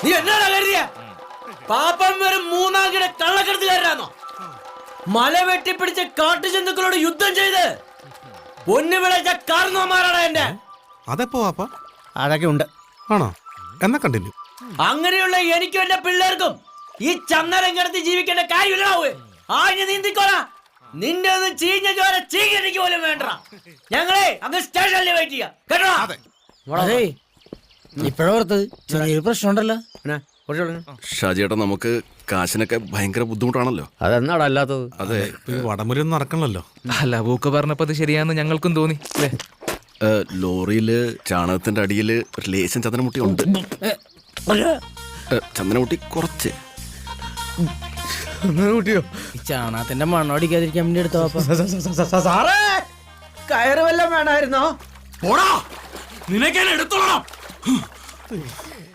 നീ എന്നാണ് കരുതിയ പാപ്പൻ വെറും മൂന്നാം കിട കള്ളക്കടത്തുകാരനാണോ? മല വെട്ടിപ്പിടിച്ച് കാട്ടുജന്തുക്കളോട് യുദ്ധം ചെയ്ത് പൊന്നു വിളച്ച കാർന്നോമാരാണ് എന്റെ. അതെപ്പോ പാപ്പ? അതൊക്കെ ഉണ്ട്. ആണോ? എന്നാ കണ്ടിന്യൂ. അങ്ങനെയുള്ള എനിക്കും എന്റെ പിള്ളേർക്കും ഈ ചന്ദനം കിടത്തി ജീവിക്കേണ്ട കാര്യമില്ലാവേ. ആഞ്ഞു നീന്തിക്കോളാ. നിന്റെ ഒന്നും ചീഞ്ഞ ചോര ചീകടിക്ക് പോലും വേണ്ട. ഞങ്ങളെ അങ്ങ് സ്റ്റേഷനിൽ വെയിറ്റ് ചെയ്യാം കേട്ടോ. അതെ, ഇപ്പോഴോർത്ത് ചെറിയൊരു പ്രശ്നമുണ്ടല്ലോ. ഷാജിയേട്ടാ, നമുക്ക് കാശിനൊക്കെ ഭയങ്കര ബുദ്ധിമുട്ടാണല്ലോ. അതെന്നാടാ അല്ലാത്തത്? അതെ, വടമുരൊന്നും നടക്കണല്ലോ. അല്ല, ബൂക്ക് പറഞ്ഞപ്പോ അത് ശരിയാന്ന് ഞങ്ങൾക്കും തോന്നി. ലോറിയില് ചാണകത്തിന്റെ അടിയില് ഒരു ലേശം ചന്ദനമുട്ടി ഉണ്ട്. ചന്ദനമുട്ടി കുറച്ച്. ഈ ചാണകത്തിന്റെ മണ്ണ് അടിക്കാതിരിക്കാൻ വേണ്ടി എടുത്തോ. സാറേ, കയറ് വല്ലതും വേണമായിരുന്നോ? നിനക്ക് എടുത്തോളാം.